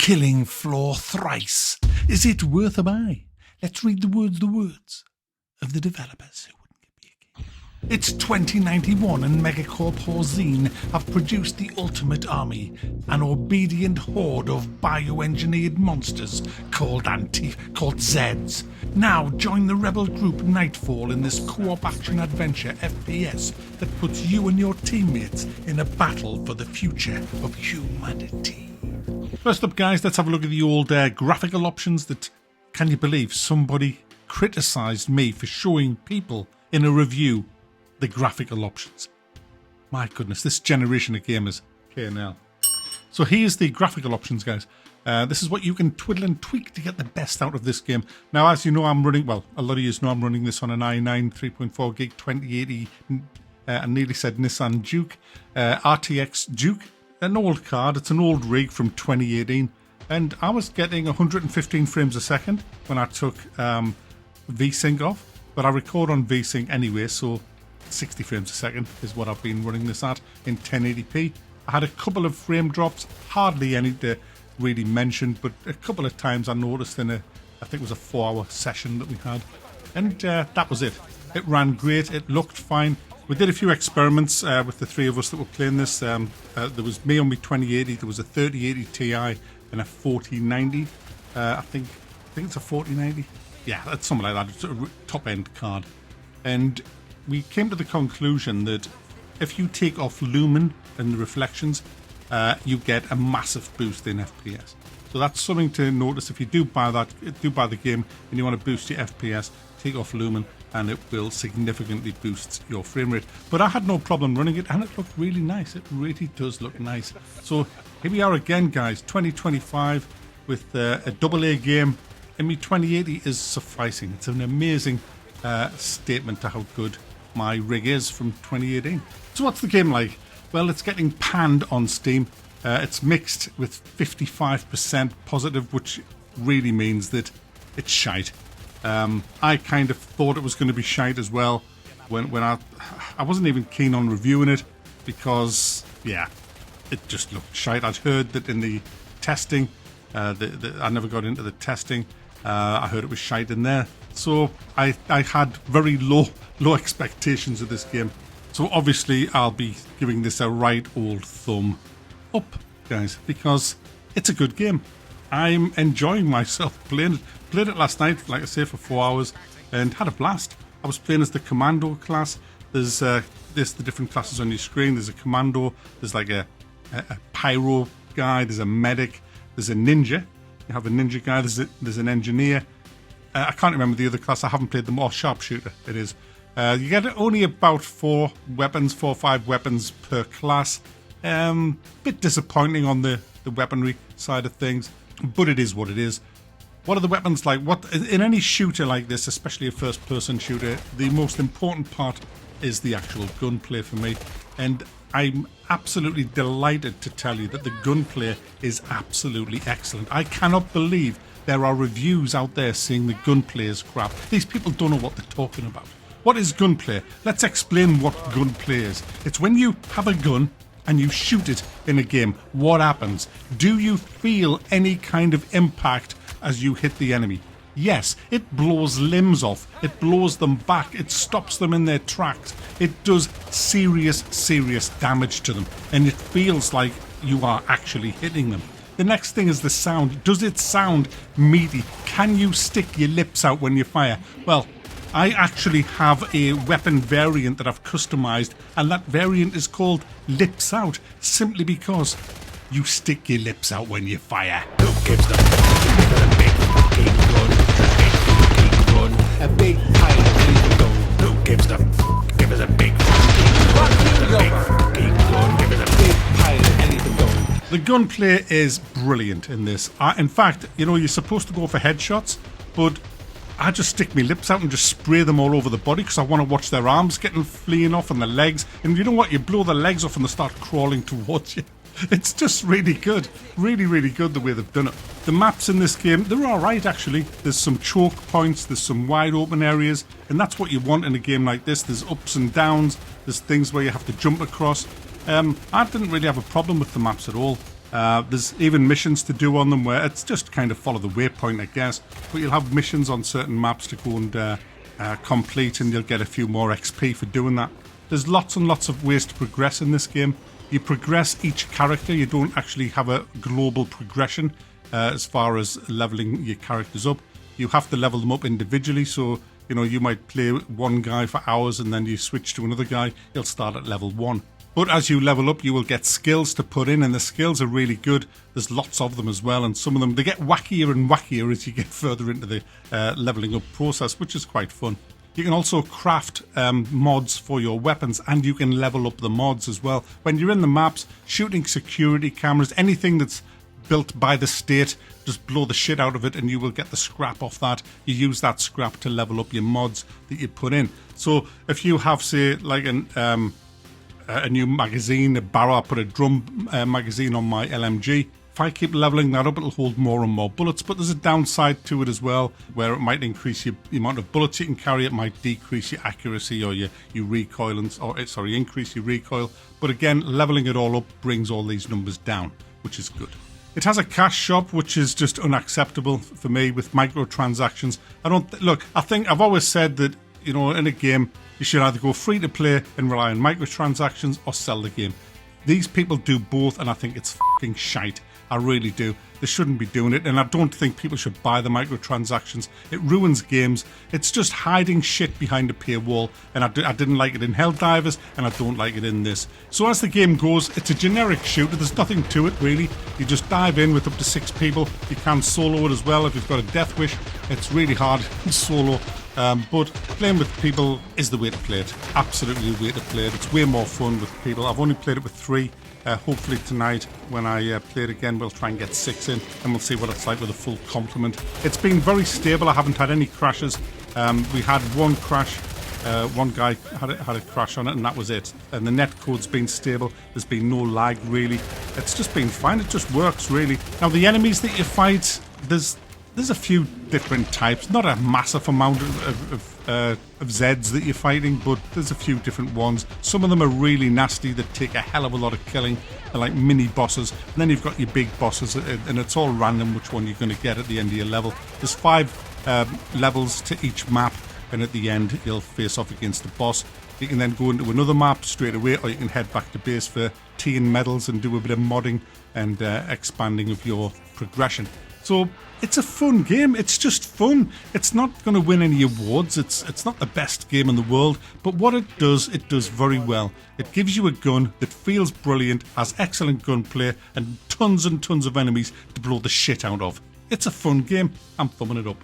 killing floor thrice. Is it worth a buy? Let's read the words of the developers who wouldn't give me a game. It's 2091 and Megacorp Horzine have produced the ultimate army, an obedient horde of bioengineered monsters called Zeds. Now join the rebel group Nightfall in this co-op action adventure FPS that puts you and your teammates in a battle for the future of humanity. First up, guys, let's have a look at the old graphical options that, can you believe, somebody criticised me for showing people in a review the graphical options. My goodness, this generation of gamers. KNL. So here's the graphical options, guys. This is what you can twiddle and tweak to get the best out of this game. Now, as you know, I'm running, well, a lot of you know I'm running this on an i9 3.4 gig 2080, I nearly said Nissan Juke, RTX Juke, an old card. It's an old rig from 2018, and I was getting 115 frames a second when I took VSync off, but I record on VSync anyway, so 60 frames a second is what I've been running this at in 1080p. I had a couple of frame drops, hardly any to really mention, but a couple of times I noticed in I think it was a 4-hour session that we had, and that was it. It ran great, it looked fine. We did a few experiments with the three of us that were playing this. There was me on my 2080, there was a 3080 Ti and a 4090. I think it's a 4090. Yeah, that's something like that. It's a top-end card. And we came to the conclusion that if you take off lumen and the reflections, you get a massive boost in FPS. So that's something to notice. If you do buy the game and you want to boost your FPS, take off lumen and it will significantly boost your frame rate. But I had no problem running it and it looked really nice. It really does look nice. So here we are again, guys, 2025 with a AA game, and my 2080 is sufficing. It's an amazing statement to how good my rig is from 2018. So what's the game like? Well, it's getting panned on Steam. It's mixed with 55% positive, which really means that it's shite. I kind of thought it was going to be shite as well when I wasn't even keen on reviewing it because, yeah, it just looked shite. I'd heard that in the testing, I never got into the testing. I heard it was shite in there. So I had very low expectations of this game. So obviously I'll be giving this a right old thumb up, guys, because it's a good game. I'm enjoying myself playing it. Played it last night, like I say, for 4 hours and had a blast. I was playing as the commando class. There's the different classes on your screen. There's a commando, there's like a pyro guy, there's a medic, there's a ninja. You have a ninja guy, there's an engineer. I can't remember the other class. I haven't played them all. Sharpshooter, it is. You get only about 4 or 5 weapons per class. Bit disappointing on the weaponry side of things, but it is what it is. What are the weapons like? In any shooter like this, especially a first-person shooter, the most important part is the actual gunplay for me. And I'm absolutely delighted to tell you that the gunplay is absolutely excellent. I cannot believe there are reviews out there saying the gunplay is crap. These people don't know what they're talking about. What is gunplay? Let's explain what gunplay is. It's when you have a gun and you shoot it in a game. What happens? Do you feel any kind of impact as you hit the enemy? Yes, it blows limbs off. It blows them back. It stops them in their tracks. It does serious damage to them. And it feels like you are actually hitting them. The next thing is the sound. Does it sound meaty? Can you stick your lips out when you fire? Well, I actually have a weapon variant that I've customized, and that variant is called Lips Out, simply because you stick your lips out when you fire. Who gives the a big fucking gun? A big pile of anything gun. Who gives the give us a big fucking gun? Give us a big pile of anything gun. The gunplay is brilliant in this. In fact, you know, you're supposed to go for headshots, but I just stick my lips out and just spray them all over the body because I want to watch their arms getting fleeing off and the legs. And you know what? You blow the legs off and they start crawling towards you. It's just really good. Really good the way they've done it. The maps in this game, they're alright actually. There's some choke points, there's some wide open areas, and that's what you want in a game like this. There's ups and downs, there's things where you have to jump across. I didn't really have a problem with the maps at all. There's even missions to do on them where it's just kind of follow the waypoint, I guess. But you'll have missions on certain maps to go and complete, and you'll get a few more XP for doing that. There's lots and lots of ways to progress in this game. You progress each character. You don't actually have a global progression as far as leveling your characters up. You have to level them up individually. So, you know, you might play one guy for hours and then you switch to another guy. You'll start at level 1. But as you level up, you will get skills to put in, and the skills are really good. There's lots of them as well, and some of them, they get wackier and wackier as you get further into the leveling up process, which is quite fun. You can also craft mods for your weapons, and you can level up the mods as well. When you're in the maps, shooting security cameras, anything that's built by the state, just blow the shit out of it and you will get the scrap off that. You use that scrap to level up your mods that you put in. So if you have, say, like a new magazine, a barrel, I put a drum magazine on my LMG. If I keep leveling that up, it'll hold more and more bullets. But there's a downside to it as well, where it might increase the amount of bullets you can carry. It might decrease your accuracy or your recoil, increase your recoil. But again, leveling it all up brings all these numbers down, which is good. It has a cash shop, which is just unacceptable for me with microtransactions. I think I've always said that, you know, in a game, you should either go free to play and rely on microtransactions or sell the game. These people do both, and I think it's fucking shite. I really do. They shouldn't be doing it, and I don't think people should buy the microtransactions. It ruins games. It's just hiding shit behind a paywall, and I didn't like it in Helldivers, and I don't like it in this. So as the game goes, it's a generic shooter. There's nothing to it, really. You just dive in with up to 6 people. You can solo it as well if you've got a death wish. It's really hard solo. But playing with people is the way to play it. Absolutely the way to play it. It's way more fun with people. I've only played it with 3. Hopefully tonight, when I play it again, we'll try and get 6 in, and we'll see what it's like with a full complement. It's been very stable. I haven't had any crashes. We had one crash. One guy had a crash on it, and that was it. And the netcode's been stable. There's been no lag, really. It's just been fine. It just works, really. Now, the enemies that you fight, there's a few different types. Not a massive amount of Zeds that you're fighting, but there's a few different ones. Some of them are really nasty that take a hell of a lot of killing. They're like mini bosses. And then you've got your big bosses, and it's all random which one you're going to get at the end of your level. There's 5 levels to each map, and at the end you'll face off against the boss. You can then go into another map straight away, or you can head back to base for tea and medals and do a bit of modding and expanding of your progression. So it's a fun game. It's just fun. It's not going to win any awards. It's not the best game in the world, but what it does very well. It gives you a gun that feels brilliant, has excellent gunplay, and tons of enemies to blow the shit out of. It's a fun game. I'm thumbing it up.